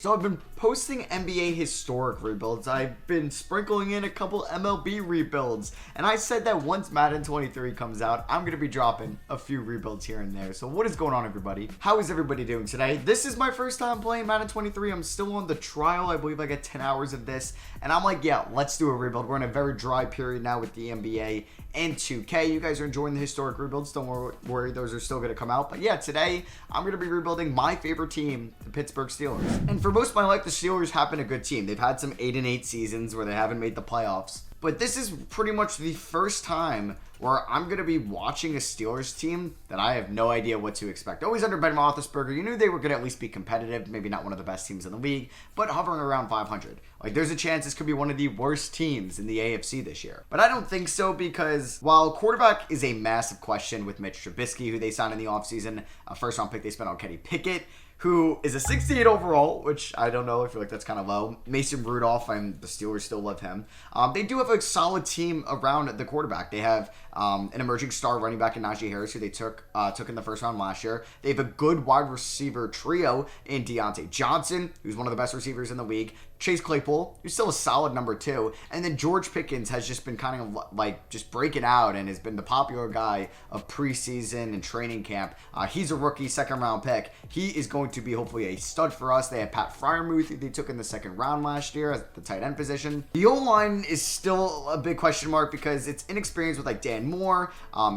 So I've been posting NBA historic rebuilds. I've been sprinkling in a couple MLB rebuilds. And I said that once Madden 23 comes out, I'm going to be dropping a few rebuilds here and there. So what is going on, everybody? How is everybody doing today? This is my first time playing Madden 23. I'm still on the trial. I believe I get 10 hours of this. And I'm like, yeah, let's do a rebuild. We're in a very dry period now with the NBA and 2K. You guys are enjoying the historic rebuilds. Don't worry, those are still going to come out. But yeah, today I'm going to be rebuilding my favorite team, the Pittsburgh Steelers. And for most of my life, the Steelers have been a good team. They've had some 8-8 seasons where they haven't made the playoffs. But this is pretty much the first time where I'm going to be watching a Steelers team that I have no idea what to expect. Always under Ben Roethlisberger, you knew they were going to at least be competitive, maybe not one of the best teams in the league, but hovering around 500. Like, there's a chance this could be one of the worst teams in the AFC this year. But I don't think so, because while quarterback is a massive question with Mitch Trubisky, who they signed in the offseason, a first-round pick they spent on Kenny Pickett, who is a 68 overall, which I don't know. I feel like that's kind of low. Mason Rudolph, and the Steelers still love him. They do have a solid team around the quarterback. They have an emerging star running back in Najee Harris, who they took in the first round last year. They have a good wide receiver trio in Deontay Johnson, who's one of the best receivers in the league. Chase Claypool, who's still a solid number 2. And then George Pickens has just been kind of like just breaking out and has been the popular guy of preseason and training camp. He's a rookie, second-round pick. He is going to be hopefully a stud for us. They had Pat Freiermuth, who they took in the second round last year at the tight end position. The O-line is still a big question mark because it's inexperienced with like Dan Moore,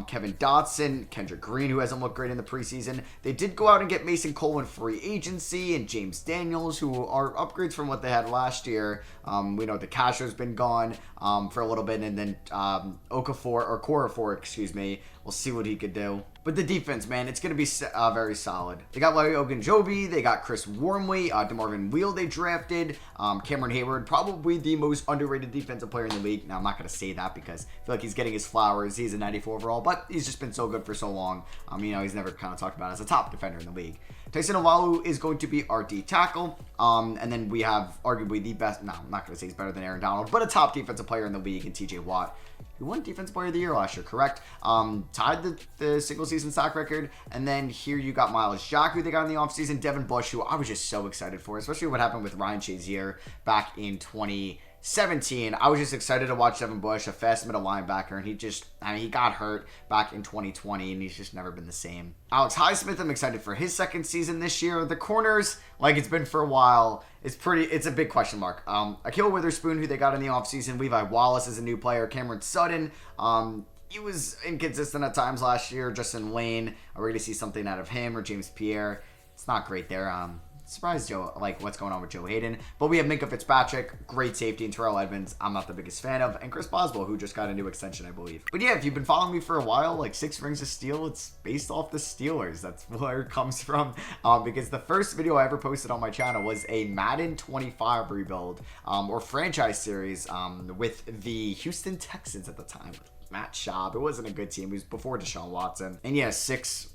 Kevin Dotson, Kendrick Green, who hasn't looked great in the preseason. They did go out and get Mason Cole in free agency and James Daniels, who are upgrades from what they had last year. We know the Castro's been gone for a little bit, and then Okorafor, excuse me. We'll see what he could do. But the defense, man, it's going to be very solid. They got Larry Ogunjobi. They got Chris Wormley. DeMarvin Wheel they drafted. Cameron Hayward, probably the most underrated defensive player in the league. Now, I'm not going to say that because I feel like he's getting his flowers. He's a 94 overall, but he's just been so good for so long. He's never kind of talked about as a top defender in the league. Tyson Awalu is going to be our D tackle. And then we have arguably the best, no, I'm not going to say he's better than Aaron Donald, but a top defensive player in the league in TJ Watt, who won Defensive Player of the Year last year, correct? Tied the single season sack record. And then here you got Miles Jack, who they got in the offseason, Devin Bush, who I was just so excited for, especially what happened with Ryan Shazier back in 2017. I was just excited to watch Devin Bush, a fast middle linebacker, and he got hurt back in 2020, and he's just never been the same. Alex Highsmith, I'm excited for his second season this year. The corners, like it's been for a while, it's a big question mark. Ahkello Witherspoon, who they got in the offseason, Levi Wallace is a new player, Cameron Sutton, he was inconsistent at times last year. Justin Lane, are we going to see something out of him, or James Pierre? It's not great there. Surprised Joe, like what's going on with Joe Hayden. But we have Minkah Fitzpatrick, great safety, and Terrell Edmonds, I'm not the biggest fan of, and Chris Boswell, who just got a new extension, I believe. But yeah, if you've been following me for a while, like 6 Rings of Steel, it's based off the Steelers. That's where it comes from. Because the first video I ever posted on my channel was a Madden 25 rebuild, or franchise series, with the Houston Texans at the time. Matt Schaub. It wasn't a good team. It was before Deshaun Watson. And yeah, 6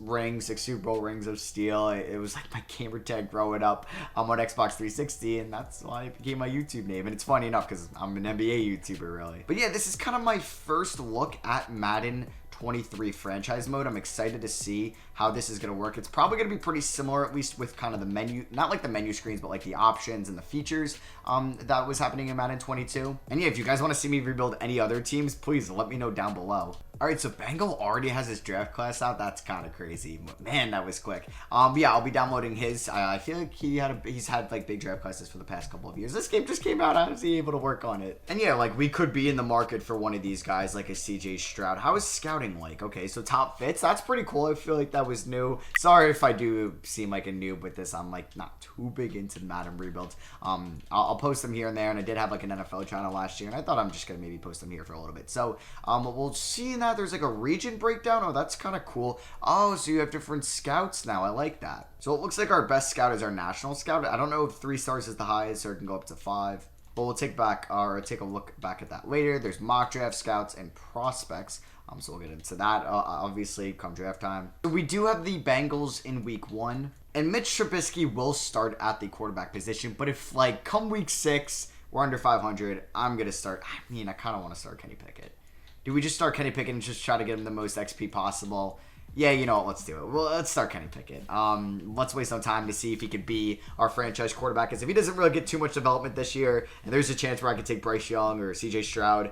Super Bowl rings of steel. It was like my gamer tag growing up on Xbox 360, and that's why it became my YouTube name. And it's funny enough because I'm an NBA YouTuber, really. But yeah, this is kind of my first look at Madden 23 franchise mode. I'm excited to see how this is going to work. It's probably going to be pretty similar, at least with kind of the menu, not like the menu screens, but like the options and the features that was happening in Madden 22. And yeah, if you guys want to see me rebuild any other teams, please let me know down below. All right, so Bengal already has his draft class out. That's kind of crazy. Man, that was quick. Yeah, I'll be downloading his. I feel like he's had like big draft classes for the past couple of years. This game just came out. How is he able to work on it? And yeah, like we could be in the market for one of these guys, like a CJ Stroud. How is scouting like? Okay, so top fits. That's pretty cool. I feel like that was new. Sorry if I do seem like a noob with this. I'm like not too big into Madden rebuilds. I'll post them here and there, and I did have like an NFL channel last year, and I thought I'm just gonna maybe post them here for a little bit. So we'll see now. There's like a region breakdown. Oh, that's kind of cool. Oh, so you have different scouts now. I like that. So it looks like our best scout is our national scout. I don't know if 3 stars is the highest, or it can go up to 5. But we'll take a look back at that later. There's mock draft scouts and prospects. So we'll get into that, obviously, come draft time. We do have the Bengals in week 1. And Mitch Trubisky will start at the quarterback position. But if, like, come week 6, we're under 500, I'm going to start. I kind of want to start Kenny Pickett. Do we just start Kenny Pickett and just try to get him the most XP possible? Yeah, you know what? Let's do it. Well, let's start Kenny Pickett. Let's waste some time to see if he could be our franchise quarterback. Because if he doesn't really get too much development this year, and there's a chance where I could take Bryce Young or C.J. Stroud,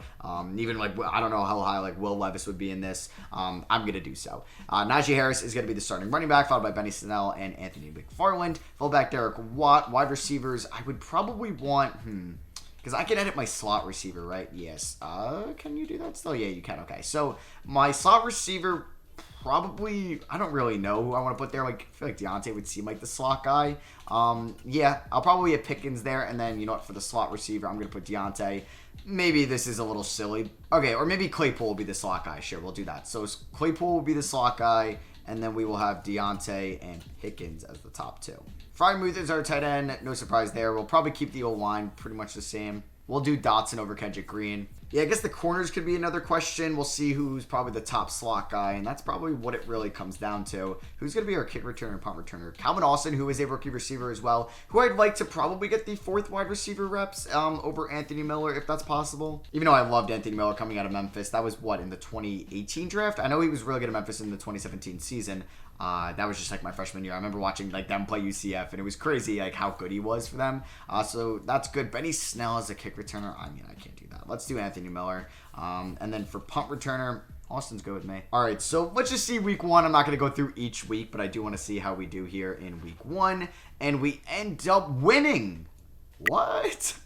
even like I don't know how high like Will Levis would be in this. I'm gonna do so. Najee Harris is gonna be the starting running back, followed by Benny Snell and Anthony McFarland. Fullback Derek Watt. Wide receivers, I would probably want because I can edit my slot receiver, right? Yes. Can you do that still? Yeah, you can. Okay. So my slot receiver. Probably, I don't really know who I want to put there. Like, I feel like Deontay would seem like the slot guy. Yeah, I'll probably have Pickens there. And then, you know what, for the slot receiver, I'm going to put Deontay. Maybe this is a little silly. Okay, or maybe Claypool will be the slot guy. Sure, we'll do that. So Claypool will be the slot guy. And then we will have Deontay and Pickens as the top two. Freiermuth is our tight end. No surprise there. We'll probably keep the O-line pretty much the same. We'll do Dotson over Kendrick Green. Yeah, I guess the corners could be another question. We'll see who's probably the top slot guy, and that's probably what it really comes down to. Who's going to be our kick returner and punt returner? Calvin Austin, who is a rookie receiver as well, who I'd like to probably get the fourth wide receiver reps over Anthony Miller, if that's possible. Even though I loved Anthony Miller coming out of Memphis. That was, what, in the 2018 draft? I know he was really good at Memphis in the 2017 season. That was just like my freshman year. I remember watching like them play UCF, and it was crazy like how good he was for them. So that's good. Benny Snell as a kick returner. I mean, I can't do that. Let's do Anthony Miller. And then for punt returner, Austin's good with me. All right, so let's just see week one. I'm not going to go through each week, but I do want to see how we do here in week one. And we end up winning. What?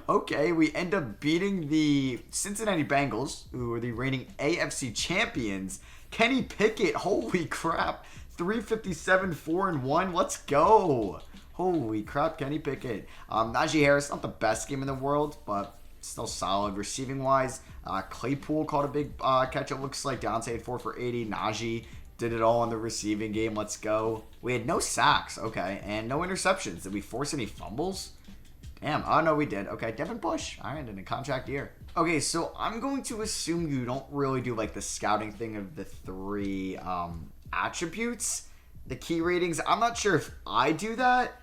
Okay, we end up beating the Cincinnati Bengals, who are the reigning AFC champions. Kenny Pickett, holy crap, 357, 4-1, let's go. Holy crap, Kenny Pickett. Najee Harris, not the best game in the world, but still solid receiving-wise. Claypool caught a big catch, it looks like. Deontay had 4 for 80. Najee did it all in the receiving game, let's go. We had no sacks, okay, and no interceptions. Did we force any fumbles? Damn, oh no, we did. Okay, Devin Bush, all right, in a contract year. Okay, so I'm going to assume you don't really do like the scouting thing of the 3 attributes, the key ratings. I'm not sure if I do that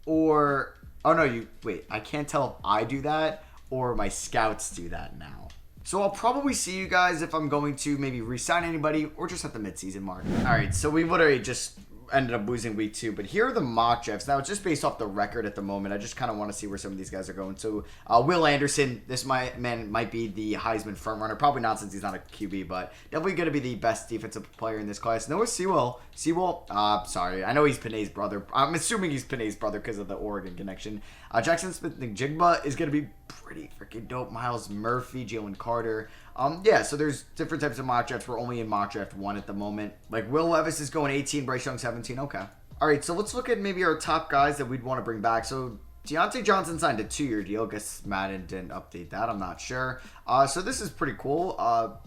or, oh no, wait, I can't tell if I do that or my scouts do that now. So I'll probably see you guys if I'm going to maybe re-sign anybody or just at the midseason mark. All right, so we literally just ended up losing week 2, but here are the mock drafts. Now, it's just based off the record at the moment. I just kind of want to see where some of these guys are going. So, Will Anderson, this man might be the Heisman frontrunner. Probably not since he's not a QB, but definitely going to be the best defensive player in this class. Noah Sewell. Sorry. I know he's Panay's brother. I'm assuming he's Panay's brother because of the Oregon connection. Jackson Smith-Njigba is going to be pretty freaking dope. Miles Murphy, Jalen Carter. Yeah, so there's different types of mock drafts. We're only in mock draft 1 at the moment. Like, Will Levis is going 18, Bryce Young 17. Okay. All right, so let's look at maybe our top guys that we'd want to bring back. So Deontay Johnson signed a 2-year deal. Guess Madden didn't update that. I'm not sure. So this is pretty cool.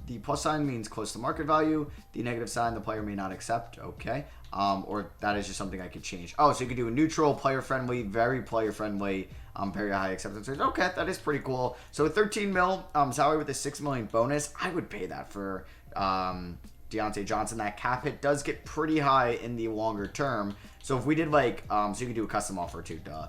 The plus sign means close to market value. The negative sign, the player may not accept. Okay. Or that is just something I could change. Oh, so you could do a neutral, player-friendly, very player-friendly, very high acceptance rate. Okay, that is pretty cool. So 13 mil salary with a $6 million bonus. I would pay that for Deontay Johnson. That cap hit does get pretty high in the longer term. So if we did like, so you could do a custom offer too, duh.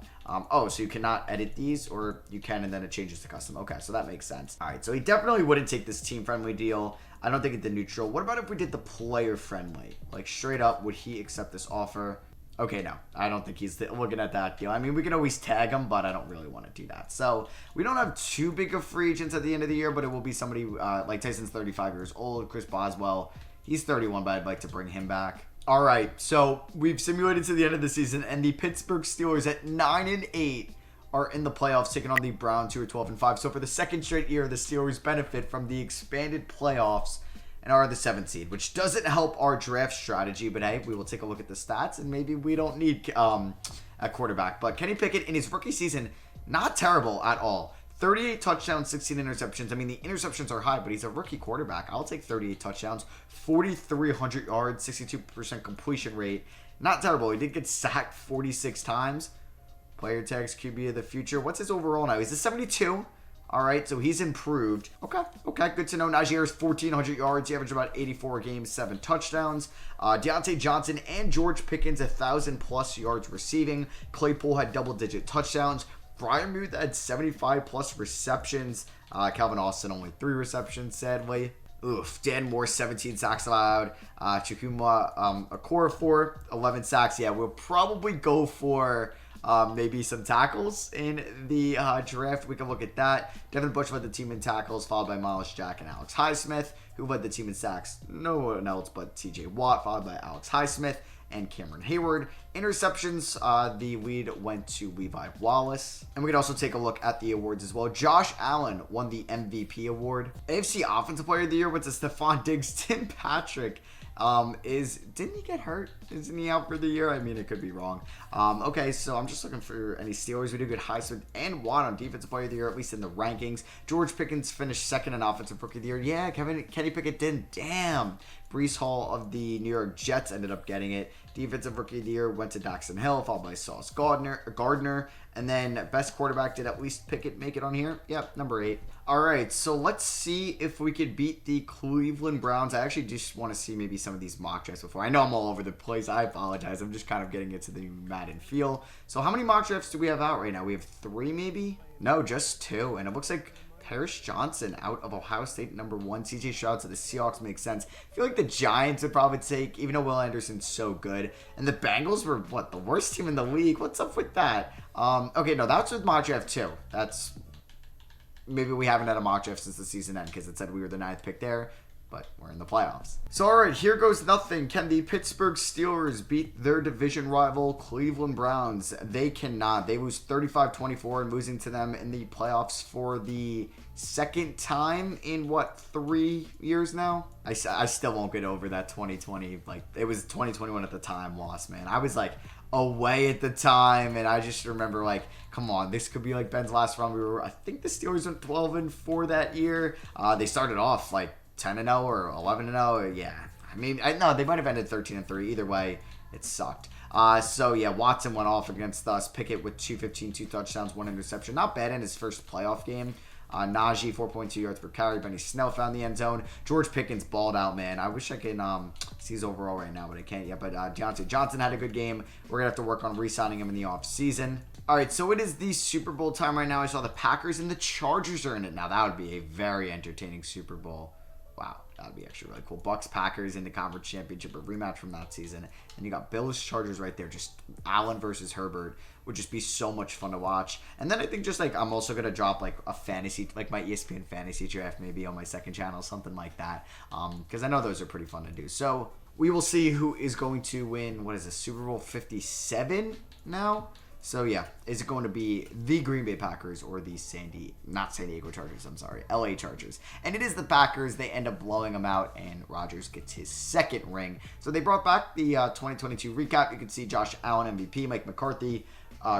So you cannot edit these, or you can and then it changes to custom. Okay, so that makes sense. All right, so he definitely wouldn't take this team-friendly deal. I don't think it's the neutral. What about if we did the player-friendly? Like, straight up, would he accept this offer? Okay, no. I don't think he's looking at that deal. I mean, we can always tag him, but I don't really want to do that. So, we don't have too big of free agents at the end of the year, but it will be somebody like Tyson's 35 years old. Chris Boswell, he's 31, but I'd like to bring him back. All right, so we've simulated to the end of the season, and the Pittsburgh Steelers at 9-8 are in the playoffs, taking on the Browns, who are 12-5. So for the second straight year, the Steelers benefit from the expanded playoffs and are the 7th seed, which doesn't help our draft strategy. But hey, we will take a look at the stats, and maybe we don't need a quarterback. But Kenny Pickett in his rookie season, not terrible at all. 38 touchdowns, 16 interceptions. I mean, the interceptions are high, but he's a rookie quarterback. I'll take 38 touchdowns, 4,300 yards, 62% completion rate. Not terrible. He did get sacked 46 times. Player tags QB of the future. What's his overall now? He's a 72. All right, so he's improved. Okay, good to know. Najee Harris, 1,400 yards. He averaged about 84 games, 7 touchdowns. Deontay Johnson and George Pickens, 1,000-plus yards receiving. Claypool had double-digit touchdowns. Freiermuth had 75-plus receptions. Calvin Austin, only 3 receptions, sadly. Oof. Dan Moore, 17 sacks allowed. Chukwuma Okorafor, 11 sacks. Yeah, we'll probably go for maybe some tackles in the draft. We can look at that. Devin Bush led the team in tackles, followed by Miles Jack and Alex Highsmith, who led the team in sacks. No one else but TJ Watt, followed by Alex Highsmith and Cameron Hayward. Interceptions, the lead went to Levi Wallace. And we can also take a look at the awards as well. Josh Allen won the MVP award. AFC Offensive Player of the Year went to Stephon Diggs. Tim Patrick didn't he get hurt? Isn't he out for the year? I mean, it could be wrong. Okay, so I'm just looking for any Steelers. We do get Highsmith and Watt on Defensive Player of the Year, at least in the rankings. George Pickens finished second in Offensive Rookie of the Year. Yeah, Kenny Pickett didn't. Damn. Breece Hall of the New York Jets ended up getting it. Defensive Rookie of the Year went to Daxton Hill, followed by Sauce Gardner. And then best quarterback, did at least Pickett make it on here? Yep, number 8. All right, so let's see if we could beat the Cleveland Browns. I actually just want to see maybe some of these mock drafts before. I know I'm all over the place. I apologize. I'm just kind of getting into the Madden feel. So how many mock drafts do we have out right now? We have 3 maybe? No, just 2. And it looks like Paris Johnson out of Ohio State, number 1. CJ Stroud to the Seahawks makes sense. I feel like the Giants would probably take, even though Will Anderson's so good. And the Bengals were, the worst team in the league? What's up with that? Okay, no, that's with mock draft 2. That's, maybe we haven't had a mock draft since the season ended because it said we were the 9th pick there. But we're in the playoffs. So, all right, here goes nothing. Can the Pittsburgh Steelers beat their division rival, Cleveland Browns? They cannot. They lose 35-24 and losing to them in the playoffs for the second time in, 3 years now? I still won't get over that 2020. It was 2021 at the time loss, man. I was, away at the time, and I just remember, come on, this could be, Ben's last run. I think the Steelers went 12-4 that year. They started off, 10-0 or 11-0, yeah. I mean, no, they might have ended 13-3. Either way, it sucked. So, yeah, Watson went off against us. Pickett with 215, 2 touchdowns, 1 interception. Not bad in his first playoff game. Najee, 4.2 yards per carry. Benny Snell found the end zone. George Pickens balled out, man. I wish I could see his overall right now, but I can't yet. But Johnson had a good game. We're going to have to work on re-signing him in the offseason. All right, so it is the Super Bowl time right now. I saw the Packers and the Chargers are in it. Now, that would be a very entertaining Super Bowl. Wow, that would be actually really cool. Bucks, Packers in the conference championship, a rematch from that season. And you got Bills, Chargers right there. Just Allen versus Herbert would just be so much fun to watch. And then I think just I'm also going to drop a fantasy, my ESPN fantasy draft maybe on my second channel, something like that. Because I know those are pretty fun to do. So we will see who is going to win, what is this, Super Bowl 57 now? So, yeah, is it going to be the Green Bay Packers or the not San Diego Chargers, I'm sorry, LA Chargers? And it is the Packers. They end up blowing them out, and Rodgers gets his second ring. So they brought back the 2022 recap. You can see Josh Allen, MVP, Mike McCarthy,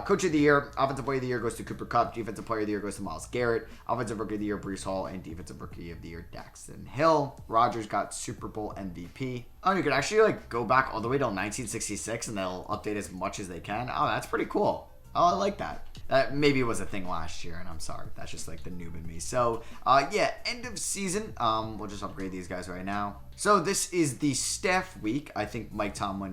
Coach of the Year, Offensive Player of the Year goes to Cooper Kupp, Defensive Player of the Year goes to Myles Garrett, Offensive Rookie of the Year, Breece Hall, and Defensive Rookie of the Year, Daxton Hill. Rodgers got Super Bowl MVP. Oh, you could actually go back all the way till 1966 and they'll update as much as they can. Oh, that's pretty cool. Oh, I like that. That maybe was a thing last year, and I'm sorry. That's just the noob in me. So, yeah, end of season. We'll just upgrade these guys right now. So, this is the staff week. I think Mike Tomlin,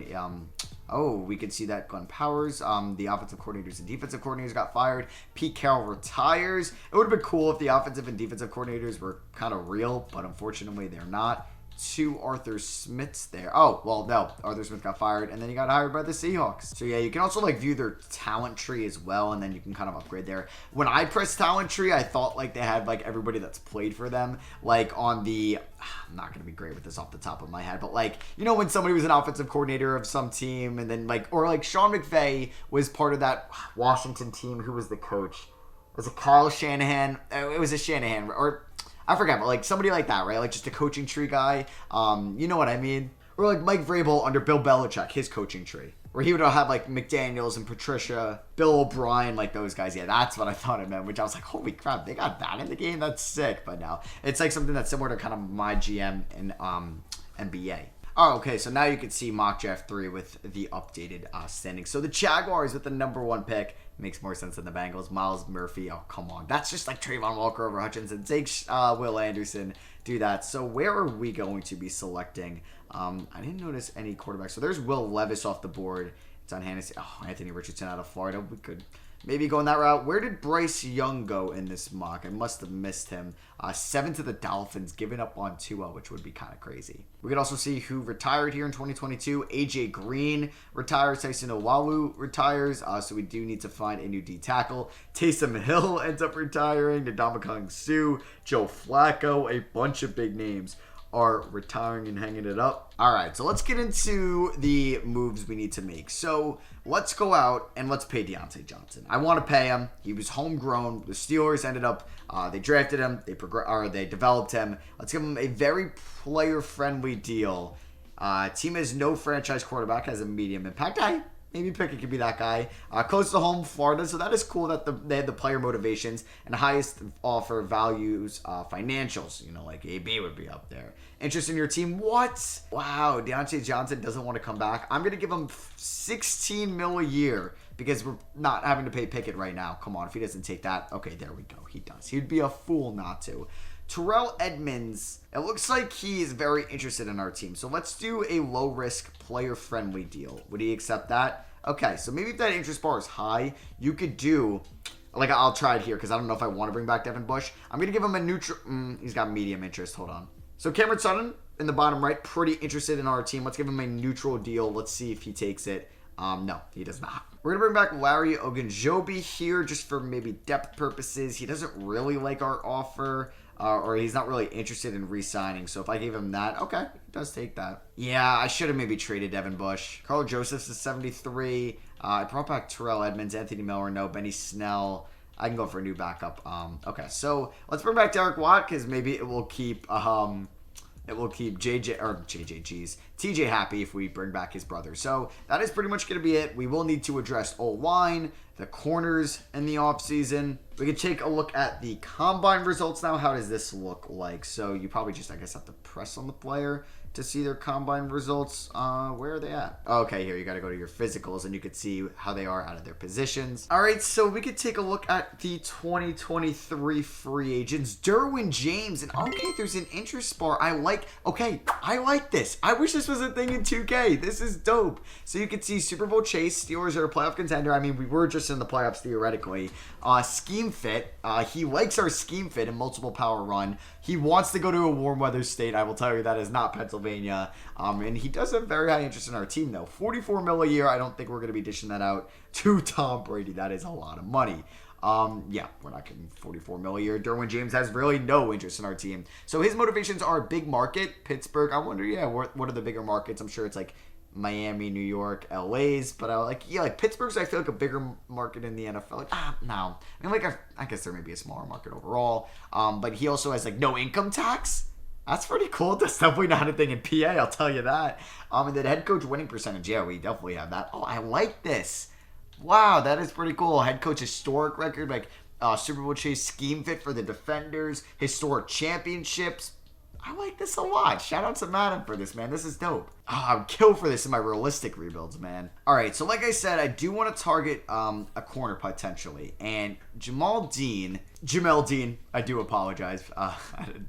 we can see that Glenn Powers, the offensive coordinators and defensive coordinators got fired. Pete Carroll retires. It would have been cool if the offensive and defensive coordinators were kind of real, but unfortunately they're not. 2 Arthur Smiths there. Oh, well, no. Arthur Smith got fired, and then he got hired by the Seahawks. So, yeah, you can also, view their talent tree as well, and then you can kind of upgrade there. When I pressed talent tree, I thought, they had, everybody that's played for them, on the... I'm not going to be great with this off the top of my head, but, when somebody was an offensive coordinator of some team, and then, or, Sean McVay was part of that Washington team. Who was the coach? Was it Kyle Shanahan? It was a Shanahan, or... I forget, but somebody like that, right? Just a coaching tree guy. You know what I mean? Or Mike Vrabel under Bill Belichick, his coaching tree. Where he would have McDaniels and Patricia, Bill O'Brien, those guys. Yeah, that's what I thought it meant, which I was like, holy crap, they got that in the game? That's sick. But no, it's something that's similar to kind of my GM in NBA. Oh, okay, so now you can see mock draft 3 with the updated standings. So the Jaguars with the number 1 pick. Makes more sense than the Bengals. Myles Murphy, oh, come on. That's just Trayvon Walker over Hutchinson. Take Will Anderson, do that. So where are we going to be selecting? I didn't notice any quarterbacks. So there's Will Levis off the board. It's on Hennessy. Oh, Anthony Richardson out of Florida. We could maybe going that route. Where did Bryce Young go in this mock? I must have missed him. 7 to the Dolphins, giving up on Tua, which would be kind of crazy. We could also see who retired here in 2022. AJ Green retires. Tyson Owalu retires. So we do need to find a new D tackle. Taysom Hill ends up retiring. Ndamukong Suh, Joe Flacco, a bunch of big names are retiring and hanging it up. All right, so let's get into the moves we need to make. So let's go out and let's pay Diontae Johnson. I want to pay him. He was homegrown. The Steelers ended up, they drafted him. They developed him. Let's give him a very player-friendly deal. Team has no franchise quarterback, has a medium impact. Maybe Pickett could be that guy. Close to home, Florida, so that is cool that they had the player motivations and highest offer values financials. You know, like AB would be up there. Interest in your team? What? Wow, Diontae Johnson doesn't want to come back. I'm going to give him $16 million a year because we're not having to pay Pickett right now. Come on, if he doesn't take that. Okay, there we go. He does. He'd be a fool not to. Terrell Edmunds, it looks like he is very interested in our team. So let's do a low-risk, player-friendly deal. Would he accept that? Okay, so maybe if that interest bar is high, you could do, like, I'll try it here because I don't know if I want to bring back Devin Bush. I'm going to give him a neutral, he's got medium interest. Hold on. So Cameron Sutton in the bottom right, pretty interested in our team. Let's give him a neutral deal. Let's see if he takes it. No, he does not. We're going to bring back Larry Ogunjobi here just for maybe depth purposes. He doesn't really like our offer. Or he's not really interested in re-signing. So if I gave him that, okay, he does take that. Yeah, I should have maybe traded Devin Bush. Carl Josephs is 73. I brought back Terrell Edmunds, Anthony Miller, no, Benny Snell. I can go for a new backup. Okay, so let's bring back Derek Watt because maybe it will keep TJ happy if we bring back his brother. So that is pretty much going to be it. We will need to address O-line, the corners in the offseason. We can take a look at the combine results now. How does this look like? So you probably just, I guess, have to press on the player to see their combine results. Where are they at? Okay, here, you got to go to your physicals and you could see how they are out of their positions. All right, so we could take a look at the 2023 free agents. Derwin James, and okay, there's an interest bar. I like this. I wish this was a thing in 2K. This is dope. So you can see Super Bowl chase. Steelers are a playoff contender. I mean, we were just in the playoffs theoretically. Scheme fit. He likes our scheme fit and multiple power run. He wants to go to a warm weather state. I will tell you that is not Pennsylvania. And he does have very high interest in our team, though. $44 million a year. I don't think we're going to be dishing that out to Tom Brady. That is a lot of money. Yeah, we're not getting $44 million a year. Derwin James has really no interest in our team. So his motivations are big market, Pittsburgh. I wonder, what are the bigger markets? I'm sure it's like Miami, New York, LA's, but like Pittsburgh's, I feel like a bigger market in the NFL. No. I mean, I guess there may be a smaller market overall. But he also has like no income tax. That's pretty cool. That's definitely not a thing in PA, I'll tell you that. And then head coach winning percentage, yeah, we definitely have that. Oh, I like this. Wow, that is pretty cool. Head coach historic record, like Super Bowl chase scheme fit for the defenders, historic championships. I like this a lot. Shout out to Madden for this, man. This is dope. I would kill for this in my realistic rebuilds, man. All right, so like I said, I do want to target a corner potentially. And Jamel Dean, I do apologize. I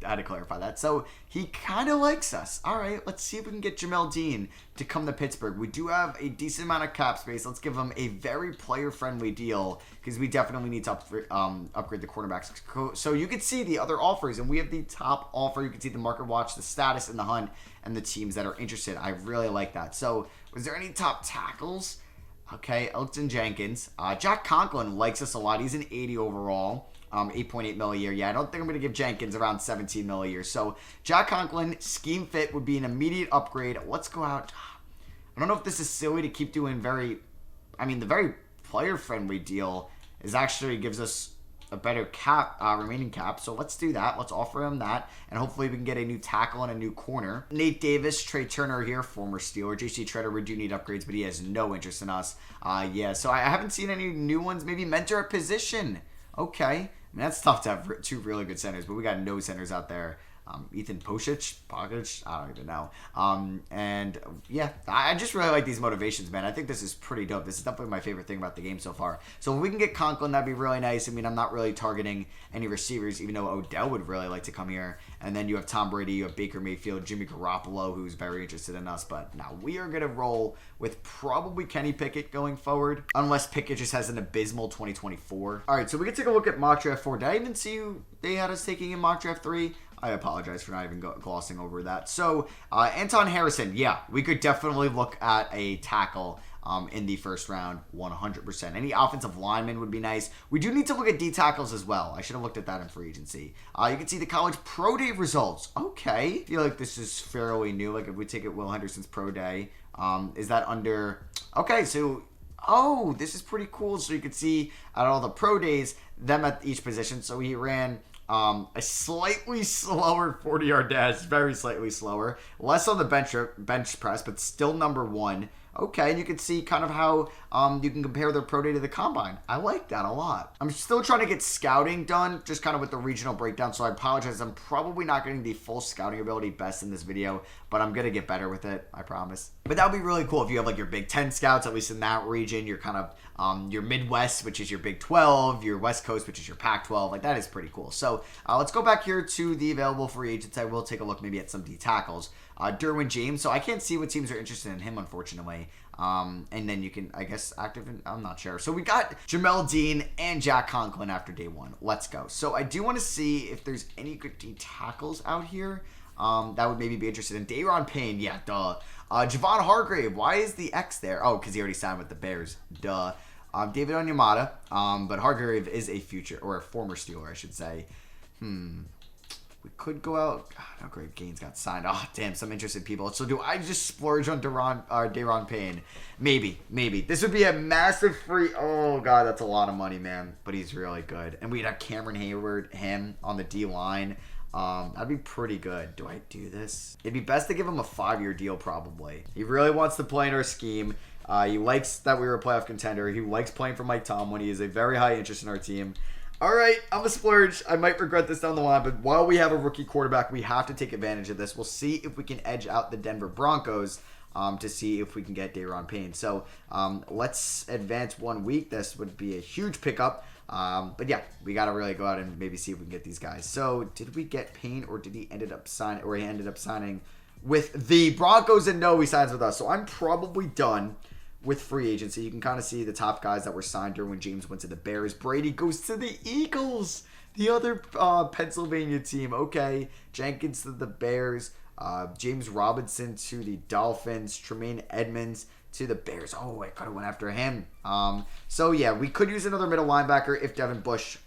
had to clarify that. So he kind of likes us. All right, let's see if we can get Jamel Dean to come to Pittsburgh. We do have a decent amount of cap space. Let's give him a very player-friendly deal because we definitely need to upgrade the quarterbacks. So you can see the other offers, and we have the top offer. You can see the market watch, the status in the hunt, and the teams that are interested. I really like that. So was there any top tackles? Okay, Elgton Jenkins. Jack Conklin likes us a lot. He's an 80 overall. 8.8 mil a year. Yeah, I don't think I'm going to give Jenkins around 17 mil a year. So Jack Conklin, scheme fit would be an immediate upgrade. Let's go out. I don't know if this is silly to keep doing the very player-friendly deal is actually gives us a better cap, remaining cap. So let's do that. Let's offer him that. And hopefully we can get a new tackle and a new corner. Nate Davis, Trey Turner here, former Steeler. JC Treader, we do need upgrades, but he has no interest in us. Yeah, so I haven't seen any new ones. Maybe mentor at position. Okay. I mean, that's tough to have two really good centers, but we got no centers out there. Ethan Pošić, I don't even know. And yeah, I just really like these motivations, man. I think this is pretty dope. This is definitely my favorite thing about the game so far. So if we can get Conklin, that'd be really nice. I mean, I'm not really targeting any receivers, even though Odell would really like to come here. And then you have Tom Brady, you have Baker Mayfield, Jimmy Garoppolo, who's very interested in us. But now we are going to roll with probably Kenny Pickett going forward, unless Pickett just has an abysmal 2024. All right, so we can take a look at mock draft 4. Did I even see you? They had us taking in mock draft 3. I apologize for not even glossing over that. So, Anton Harrison, yeah, we could definitely look at a tackle in the first round, 100%. Any offensive lineman would be nice. We do need to look at D tackles as well. I should have looked at that in free agency. You can see the college pro day results. Okay. I feel like this is fairly new. Like if we take it Will Henderson's pro day, is that under... Okay, so... Oh, this is pretty cool. So you can see at all the pro days, them at each position. So he ran... a slightly slower 40-yard dash, very slightly slower. Less on the bench press, but still number 1. Okay, and you can see kind of how you can compare their pro day to the combine. I like that a lot. I'm still trying to get scouting done, just kind of with the regional breakdown, so I apologize. I'm probably not getting the full scouting ability best in this video, but I'm going to get better with it, I promise. But that would be really cool if you have like your Big 10 scouts, at least in that region, your kind of your Midwest, which is your Big 12, your West Coast, which is your Pac-12. Like, that is pretty cool. So let's go back here to the available free agents. I will take a look maybe at some D tackles. Derwin James. So I can't see what teams are interested in him, unfortunately. And then you can, I guess, I'm not sure. So we got Jamel Dean and Jack Conklin after day 1. Let's go. So I do want to see if there's any good D tackles out here that would maybe be interested in. Daron Payne, yeah, duh. Javon Hargrave, why is the X there? Oh, because he already signed with the Bears, duh. David Onyemata, but Hargrave is a future, or a former Steeler, I should say. We could go out. God, Hargrave Gaines got signed. Oh, damn, some interested people. So do I just splurge on Daron Payne? Maybe. This would be a massive free. Oh, God, that's a lot of money, man. But he's really good. And we'd have Cameron Hayward, him, on the D-line. That'd be pretty good. Do I do this? It'd be best to give him a 5-year deal, probably. He really wants to play in our scheme. He likes that we were a playoff contender. He likes playing for Mike Tomlin. He is a very high interest in our team. All right, I'm a splurge. I might regret this down the line, but while we have a rookie quarterback, we have to take advantage of this. We'll see if we can edge out the Denver Broncos to see if we can get Daron Payne. So let's advance 1 week. This would be a huge pickup. But yeah, we got to really go out and maybe see if we can get these guys. So did we get Payne, or did he ended up signing with the Broncos? And no, he signs with us. So I'm probably done with free agency. You can kind of see the top guys that were signed during when James went to the Bears. Brady goes to the Eagles, the other Pennsylvania team. Okay, Jenkins to the Bears. James Robinson to the Dolphins. Tremaine Edmonds to the Bears. Oh, I could have went after him. So yeah, we could use another middle linebacker if Devin Bush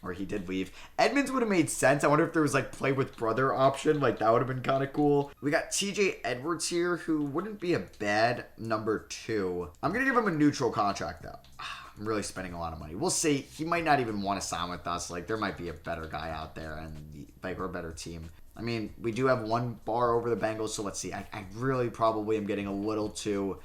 or he did leave. Edmonds would have made sense. I wonder if there was like play with brother option. Like that would have been kind of cool. We got TJ Edwards here, who wouldn't be a bad number 2. I'm going to give him a neutral contract though. I'm really spending a lot of money. We'll see. He might not even want to sign with us. Like there might be a better guy out there and like or a better team. I mean, we do have one bar over the Bengals, so let's see. I really probably am getting a little too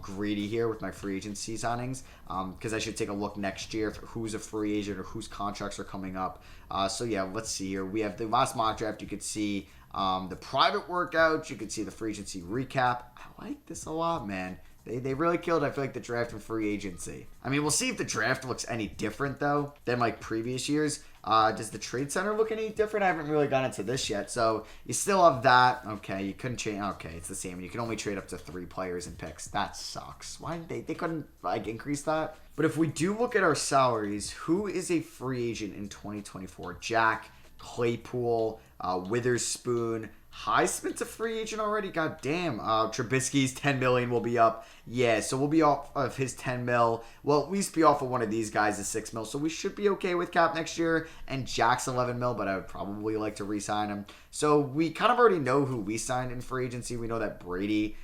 greedy here with my free agency signings because I should take a look next year for who's a free agent or whose contracts are coming up. So yeah, let's see here. We have the last mock draft. You could see the private workouts. You could see the free agency recap. I like this a lot, man. They really killed, I feel like, the draft and free agency. I mean, we'll see if the draft looks any different, though, than, like, previous years. Does the trade center look any different? I haven't really gone into this yet. So, you still have that. Okay, you couldn't change. Okay, it's the same. You can only trade up to 3 players and picks. That sucks. Why didn't they couldn't, like, increase that? But if we do look at our salaries, who is a free agent in 2024? Jack, Claypool, Witherspoon, Highsmith's a free agent already. God damn. Trubisky's $10 million will be up. Yeah, so we'll be off of his $10 million. Well, at least be off of one of these guys is $6 million. So we should be okay with cap next year. And Jack's $11 million, but I would probably like to re-sign him. So we kind of already know who we signed in free agency. We know that Brady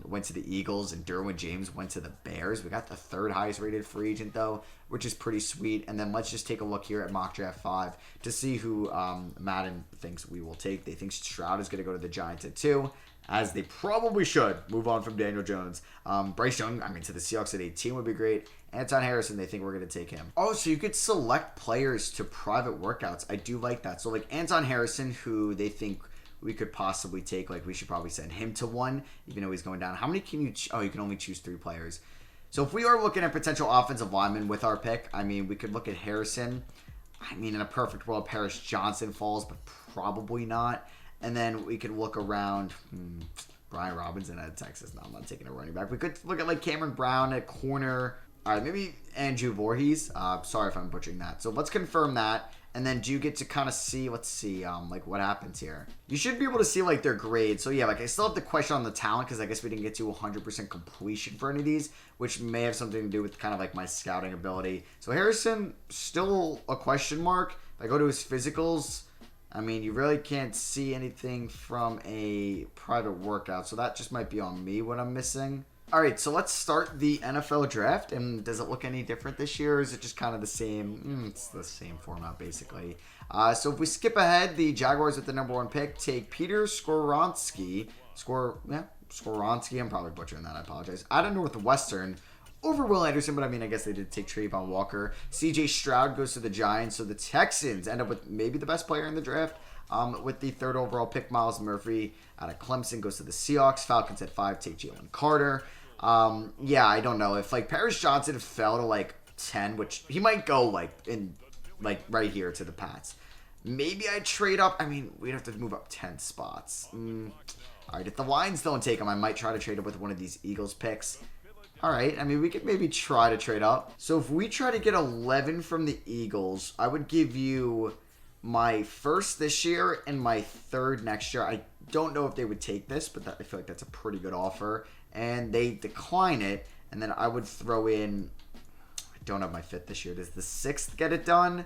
went to the Eagles and Derwin James went to the Bears. We got the 3rd highest rated free agent though, which is pretty sweet. And then let's just take a look here at mock draft 5 to see who Madden thinks we will take. They think Stroud is going to go to the Giants at 2, as they probably should move on from Daniel Jones. Bryce Young, to the Seahawks at 18 would be great. Anton Harrison, they think we're going to take him. Oh, so you could select players to private workouts. I do like that. So, like, Anton Harrison, who they think we could possibly take, like, we should probably send him to one, even though he's going down. How many can you... Oh, you can only choose 3 players. So, if we are looking at potential offensive linemen with our pick, I mean, we could look at Harrison. I mean, in a perfect world, Paris Johnson falls, but probably not. And then we could look around... Brian Robinson at Texas. No, I'm not taking a running back. We could look at, like, Cameron Brown at corner... All right, maybe Andrew Voorhees. Sorry if I'm butchering that. So let's confirm that. And then do you get to kind of see, let's see, like what happens here. You should be able to see like their grades. So yeah, like I still have the question on the talent because I guess we didn't get to 100% completion for any of these, which may have something to do with kind of like my scouting ability. So Harrison, still a question mark. If I go to his physicals, I mean, you really can't see anything from a private workout. So that just might be on me what I'm missing. All right, so let's start the NFL draft. And does it look any different this year, or is it just kind of the same? It's the same format, basically. So if we skip ahead, the Jaguars with the number 1 pick take Peter Skoronski. Skoronski, I'm probably butchering that, I apologize. Out of Northwestern over Will Anderson, but I mean, I guess they did take Trayvon Walker. CJ Stroud goes to the Giants, so the Texans end up with maybe the best player in the draft. With the 3rd overall pick, Myles Murphy out of Clemson goes to the Seahawks. Falcons at 5 take Jalen Carter. Yeah, I don't know. If, like, Paris Johnson fell to, like, 10, which he might go, like, in, like, right here to the Pats. Maybe I trade up. I mean, we'd have to move up 10 spots. All right, if the Lions don't take him, I might try to trade up with one of these Eagles picks. All right, I mean, we could maybe try to trade up. So if we try to get 11 from the Eagles, I would give you my 1st this year and my 3rd next year. I don't know if they would take this, but I feel like that's a pretty good offer. And they decline it, and then I would throw in... I don't have my 5th this year. Does the 6th get it done?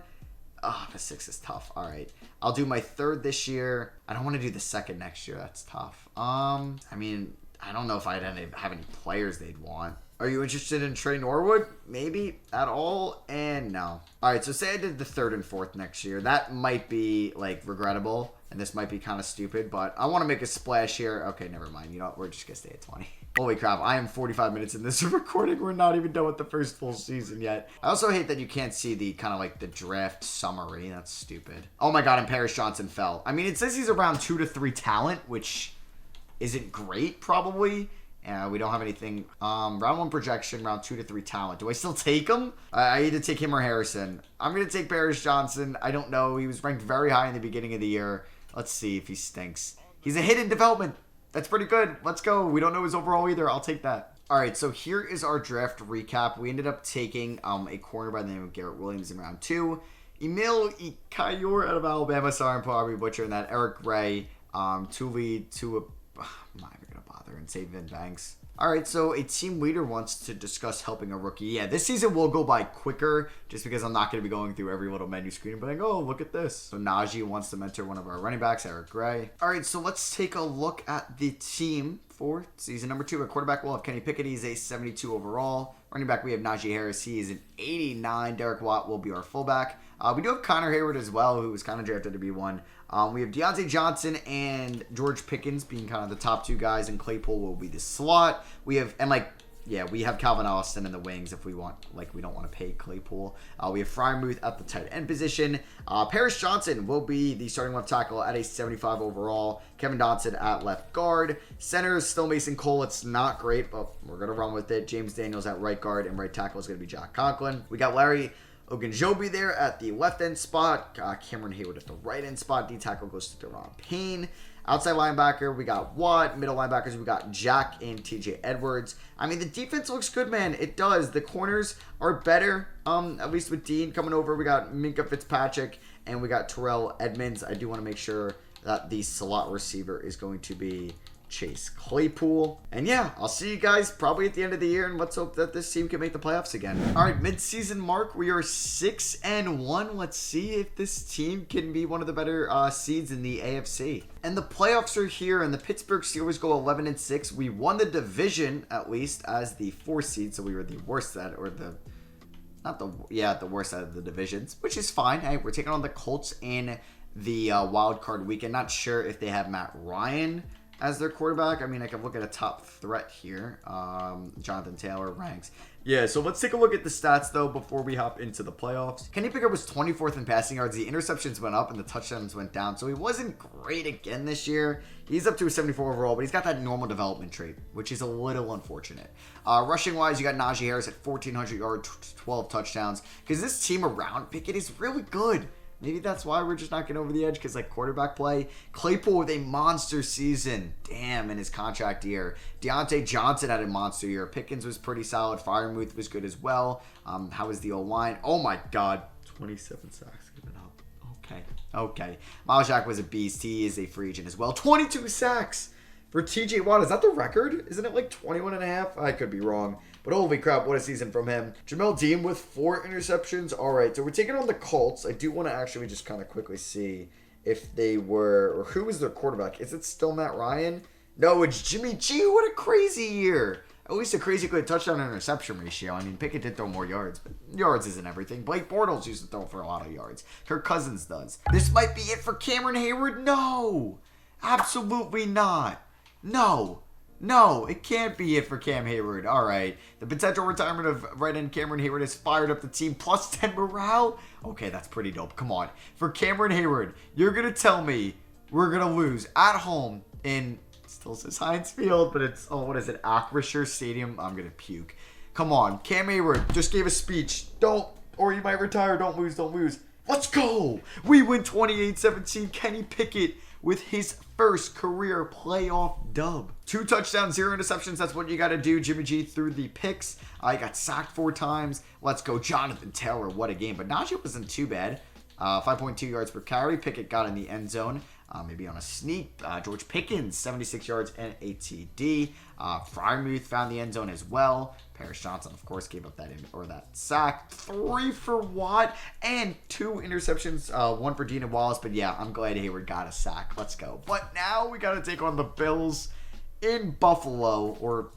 Oh, the 6th is tough. All right. I'll do my 3rd this year. I don't want to do the 2nd next year. That's tough. I mean, I don't know if I'd have any players they'd want. Are you interested in Trey Norwood? Maybe at all? And no. All right, so say I did the 3rd and 4th next year. That might be, like, regrettable, and this might be kind of stupid, but I want to make a splash here. Okay, never mind. You know what? We're just going to stay at 20. Holy crap, I am 45 minutes in this recording. We're not even done with the first full season yet. I also hate that you can't see the kind of like the draft summary. That's stupid. Oh my god, and Paris Johnson fell. I mean, it says he's around 2 to 3 talent, which isn't great, probably. We don't have anything. Round 1 projection, round 2 to 3 talent. Do I still take him? I either take him or Harrison. I'm going to take Paris Johnson. I don't know. He was ranked very high in the beginning of the year. Let's see if he stinks. He's a hidden development. That's pretty good. Let's go. We don't know his overall either. I'll take that. All right, so here is our draft recap. We ended up taking a corner by the name of Garrett Williams in round 2. Emil Ikayor out of Alabama. Sorry, I'm probably butchering that. Eric Gray. Tuli. I'm not even going to bother and say Vin Banks. All right, so a team leader wants to discuss helping a rookie. Yeah, this season will go by quicker just because I'm not going to be going through every little menu screen and being like, oh, look at this. So Najee wants to mentor one of our running backs, Eric Gray. All right, so let's take a look at the team for season number 2. At quarterback, we'll have Kenny Pickett. He's a 72 overall. Running back, we have Najee Harris. He is an 89. Derek Watt will be our fullback. We do have Connor Hayward as well, who was kind of drafted to be one. We have Deontay Johnson and George Pickens being kind of the top 2 guys, and Claypool will be the slot. We have Calvin Austin in the wings if we want, we don't want to pay Claypool. We have Freiermuth at the tight end position. Paris Johnson will be the starting left tackle at a 75 overall. Kevin Dotson at left guard. Center is still Mason Cole. It's not great, but we're going to run with it. James Daniels at right guard, and right tackle is going to be Jack Conklin. We got Larry Ogunjobi there at the left end spot. Cameron Hayward at the right end spot. D tackle goes to Deron Payne. Outside linebacker, we got Watt. Middle linebackers, we got Jack and TJ Edwards. I mean, the defense looks good, man. It does. The corners are better, at least with Dean coming over. We got Minkah Fitzpatrick, and we got Terrell Edmonds. I do want to make sure that the slot receiver is going to be Chase Claypool. And yeah, I'll see you guys probably at the end of the year, and let's hope that this team can make the playoffs again. All right, mid-season mark, we are 6-1. Let's see if this team can be one of the better seeds in the AFC. And the playoffs are here, and the Pittsburgh Steelers go 11-6. We won the division, at least, as the 4th seed, so we were the worst at, or the worst out of the divisions, which is fine. Hey, we're taking on the Colts in the wild card weekend. Not sure if they have Matt Ryan as their quarterback. I mean, I can look at a top threat here. Jonathan Taylor ranks Yeah, so let's take a look at the stats, though, before we hop into the playoffs. Kenny Pickett was 24th in passing yards. The interceptions went up and the touchdowns went down. So he wasn't great again this year. He's up to a 74 overall, but he's got that normal development trait, which is a little unfortunate. Rushing-wise, you got Najee Harris at 1,400 yards, 12 touchdowns. Because this team around Pickett is really good. Maybe that's why we're just not getting over the edge, because like quarterback play. Claypool with a monster season. Damn, in his contract year. Deontay Johnson had a monster year. Pickens was pretty solid. Freiermuth was good as well. How was the O-line? Oh my God. 27 sacks given up. Okay. Miles Jack was a beast. He is a free agent as well. 22 sacks for TJ Watt. Is that the record? Isn't it like 21 and a half? I could be wrong. But holy crap, what a season from him. Jamel Dean with 4 interceptions. All right, so we're taking on the Colts. I do want to actually just kind of quickly see if they were, or who was their quarterback. Is it still Matt Ryan? No, it's Jimmy G. What a crazy year. At least a crazy good touchdown interception ratio. I mean, Pickett did throw more yards, but yards isn't everything. Blake Bortles used to throw for a lot of yards. Kirk Cousins does. This might be it for Cameron Heyward. No, absolutely not. No, it can't be it for Cam Heyward. All right. The potential retirement of right end Cameron Heyward has fired up the team. Plus 10 morale? Okay, that's pretty dope. Come on. For Cameron Heyward, you're going to tell me we're going to lose at home in, still says Heinz Field, but it's, what is it, Acrisure Stadium? I'm going to puke. Come on. Cam Heyward just gave a speech. Don't, or you might retire. Don't lose. Let's go. We win 28-17. Kenny Pickett with his first career playoff dub. 2 touchdowns, 0 interceptions. That's what you got to do. Jimmy G threw the picks. I got sacked 4 times. Let's go. Jonathan Taylor, what a game. But Najee wasn't too bad. 5.2 yards per carry. Pickett got in the end zone. Maybe on a sneak. George Pickens, 76 yards and a TD. Freiermuth found the end zone as well. Paris Johnson, of course, gave up that sack. 3 for Watt and 2 interceptions. 1 for Dean Wallace. But yeah, I'm glad Heyward got a sack. Let's go. But now we got to take on the Bills in Buffalo or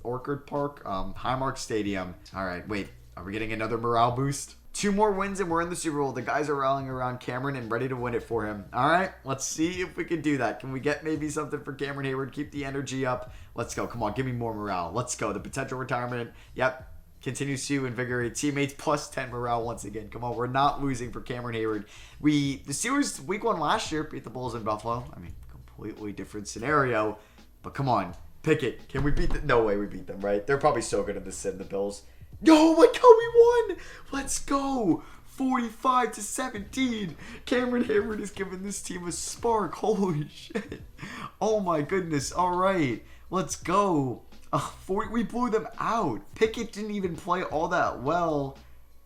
Orchard Park, Highmark Stadium. All right, wait. Are we getting another morale boost? 2 more wins and we're in the Super Bowl. The guys are rallying around Cameron and ready to win it for him. All right, let's see if we can do that. Can we get maybe something for Cameron Heyward? Keep the energy up. Let's go. Come on, give me more morale. Let's go. The potential retirement. Yep. Continues to invigorate teammates. Plus 10 morale once again. Come on, we're not losing for Cameron Heyward. The Steelers week 1 last year beat the Bulls in Buffalo. I mean, completely different scenario. But come on, Pickett. Can we beat them? No way we beat them, right? They're probably so good at this in the Bills. Oh my God, we won! Let's go! 45-17. Cameron Heyward is giving this team a spark. Holy shit! Oh my goodness! All right, let's go. We blew them out. Pickett didn't even play all that well.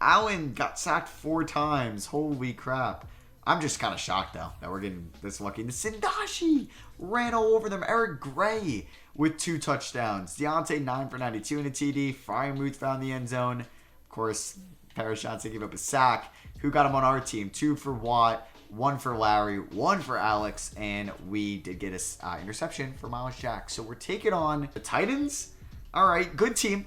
Allen got sacked 4 times. Holy crap! I'm just kind of shocked though that we're getting this lucky. The Sindashi ran all over them. Eric Gray with 2 touchdowns. Deontay 9 for 92 in a TD. Freiermuth found the end zone. Of course, Paris Johnson gave up a sack. Who got him on our team? 2 for Watt, 1 for Larry, 1 for Alex, and we did get a interception for Miles Jack. So we're taking on the Titans. All right, good team.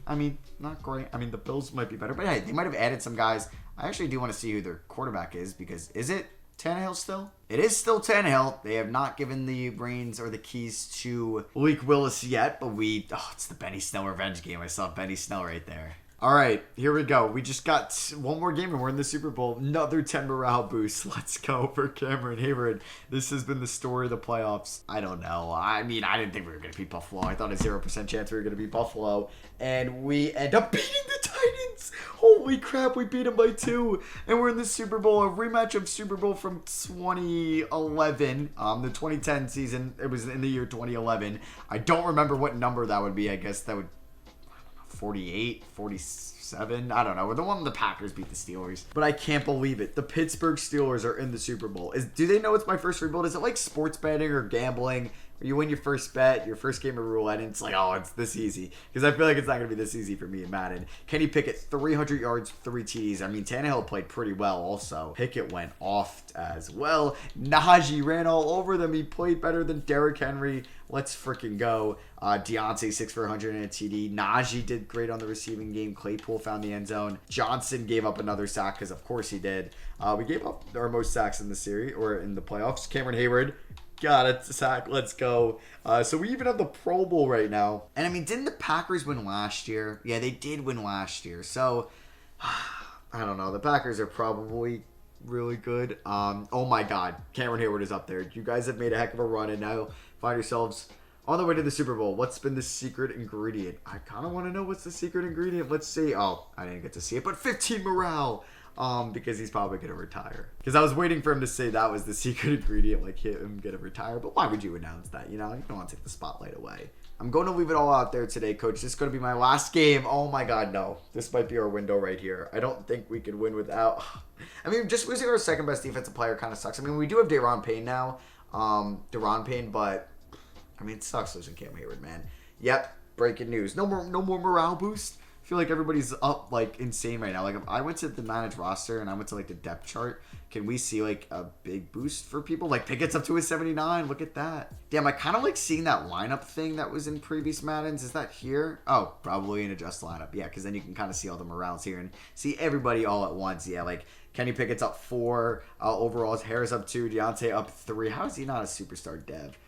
I mean, not great. I mean, the Bills might be better, but hey, they might have added some guys. I actually do want to see who their quarterback is because is it Tannehill still? It is still Tannehill. They have not given the reins or the keys to Malik Willis yet, but it's the Benny Snell revenge game. I saw Benny Snell right there. All right, here we go. We just got 1 more game and we're in the Super Bowl. Another 10 morale boost. Let's go for Cameron Heyward. This has been the story of the playoffs. I don't know. I mean, I didn't think we were going to beat Buffalo. I thought a 0% chance we were going to beat Buffalo. And we end up beating the Titans. Holy crap, we beat them by 2. And we're in the Super Bowl. A rematch of Super Bowl from 2011. The 2010 season. It was in the year 2011. I don't remember what number that would be. I guess that would 48, 47, I don't know. The one the Packers beat the Steelers. But I can't believe it. The Pittsburgh Steelers are in the Super Bowl. Do they know it's my first rebuild? Is it like sports betting or gambling? Where you win your first bet, your first game of roulette, and it's like, oh, it's this easy. Because I feel like it's not going to be this easy for me in Madden. Kenny Pickett, 300 yards, 3 TDs. I mean, Tannehill played pretty well also. Pickett went off as well. Najee ran all over them. He played better than Derrick Henry. Let's freaking go. Deontay, 6 for 100 and a TD. Najee did great on the receiving game. Claypool found the end zone. Johnson gave up another sack because, of course, he did. We gave up our most sacks in the series or in the playoffs. Cameron Heyward, Got it, Zach. Let's go. So we even have the Pro Bowl right now. And I mean, didn't the Packers win last year? Yeah, they did win last year. So, I don't know. The Packers are probably really good. Oh my God. Cameron Hayward is up there. You guys have made a heck of a run and now find yourselves on the way to the Super Bowl. What's been the secret ingredient? I kind of want to know what's the secret ingredient. Let's see. Oh, I didn't get to see it, but 15 morale. Because he's probably going to retire. Because I was waiting for him to say that was the secret ingredient, like him going to retire. But why would you announce that? You know, you don't want to take the spotlight away. I'm going to leave it all out there today, Coach. This is going to be my last game. Oh my God, no. This might be our window right here. I don't think we could win without... I mean, just losing our second best defensive player kind of sucks. I mean, we do have Daron Payne now. Daron Payne, but... I mean, it sucks losing Cam Hayward, man. Yep, breaking news. No more morale boost. I feel like everybody's up like insane right now. Like if I went to the managed roster and I went to like the depth chart, can we see like a big boost for people? Like Pickett's up to a 79. Look at that. Damn, I kind of like seeing that lineup thing that was in previous Maddens. Is that here? Oh, probably an adjust lineup. Yeah, because then you can kind of see all the morales here and see everybody all at once. Yeah, like Kenny Pickett's up 4 overall. Harris up 2. Deontay up 3. How is he not a superstar dev?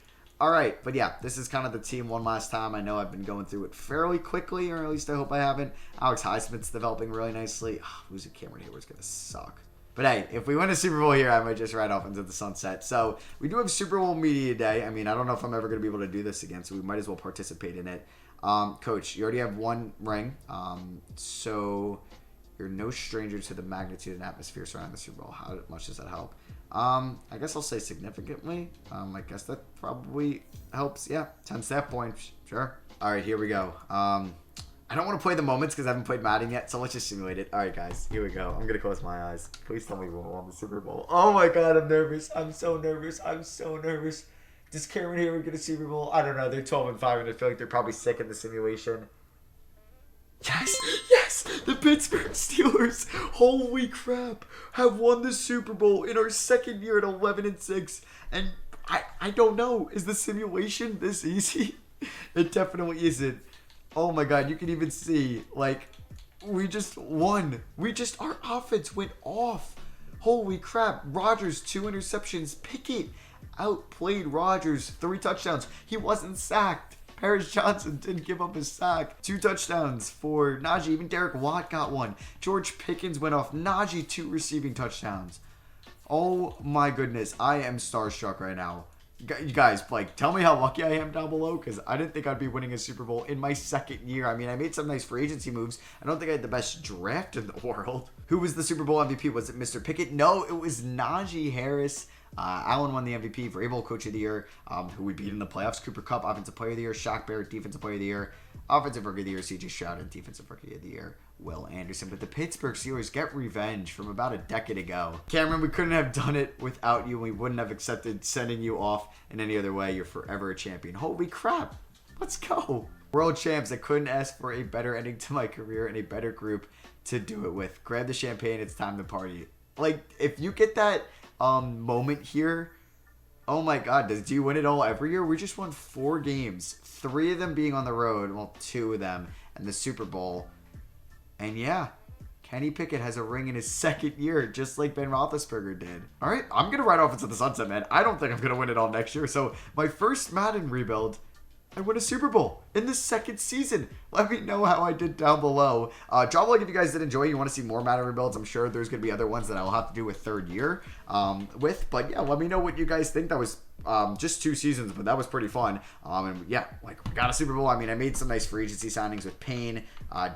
All right, but yeah, this is kind of the team one last time. I know I've been going through it fairly quickly, or at least I hope I haven't. Alex Highsmith's developing really nicely. Losing Cameron Hayward's going to suck. But hey, if we win a Super Bowl here, I might just ride off into the sunset. So we do have Super Bowl Media Day. I mean, I don't know if I'm ever going to be able to do this again, so we might as well participate in it. Coach, you already have 1 ring, so you're no stranger to the magnitude and atmosphere surrounding the Super Bowl. How much does that help? I guess I'll say significantly. I guess that probably helps. Yeah, 10 staff points. Sure. All right, here we go. I don't want to play the moments because I haven't played Madden yet, so let's just simulate it. All right, guys, here we go. I'm going to close my eyes. Please tell me we'll win the Super Bowl. Oh, my God, I'm nervous. I'm so nervous. I'm so nervous. Does Cameron Hayward get a Super Bowl? I don't know. They're 12-5, and I feel like they're probably sick in the simulation. Yes, yes, the Pittsburgh Steelers, holy crap, have won the Super Bowl in our second year at 11-6, and I don't know, is the simulation this easy? It definitely isn't. Oh my God, you can even see, like, we just won. Our offense went off. Holy crap, Rodgers, 2 interceptions, Pickett outplayed Rodgers, 3 touchdowns, he wasn't sacked. Paris Johnson didn't give up a sack. 2 touchdowns for Najee. Even Derek Watt got 1. George Pickens went off. Najee 2 receiving touchdowns. Oh my goodness. I am starstruck right now. You guys, like, tell me how lucky I am down below because I didn't think I'd be winning a Super Bowl in my second year. I mean, I made some nice free agency moves. I don't think I had the best draft in the world. Who was the Super Bowl MVP? Was it Mr. Pickett? No, it was Najee Harris. Allen won the MVP. Vrabel, Coach of the Year, who we beat in the playoffs. Cooper Kupp, Offensive Player of the Year. Shaq Barrett, Defensive Player of the Year. Offensive Rookie of the Year, C.J. Stroud, and Defensive Rookie of the Year, Will Anderson. But the Pittsburgh Steelers get revenge from about a decade ago. Cameron, we couldn't have done it without you. We wouldn't have accepted sending you off in any other way. You're forever a champion. Holy crap. Let's go. World champs. I couldn't ask for a better ending to my career and a better group to do it with. Grab the champagne. It's time to party. Like, if you get that moment here, oh my God, do you win it all every year? We just won 4 games, 3 of them being on the road, well, 2 of them, and the Super Bowl. And yeah, Kenny Pickett has a ring in his second year, just like Ben Roethlisberger did. All right, I'm going to ride off into the sunset, man. I don't think I'm going to win it all next year. So my first Madden rebuild, I win a Super Bowl in the second season. Let me know how I did down below. Drop a like if you guys did enjoy. You want to see more Madden rebuilds. I'm sure there's going to be other ones that I'll have to do a third year with. But yeah, let me know what you guys think. That was just 2 seasons, but that was pretty fun. And yeah, like we got a Super Bowl. I mean, I made some nice free agency signings with Payne,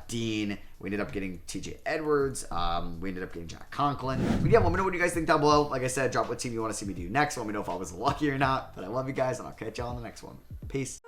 Dean. We ended up getting TJ Edwards. We ended up getting Jack Conklin. But yeah, let me know what you guys think down below. Like I said, drop what team you want to see me do next. Let me know if I was lucky or not. But I love you guys, and I'll catch y'all on the next one. Peace.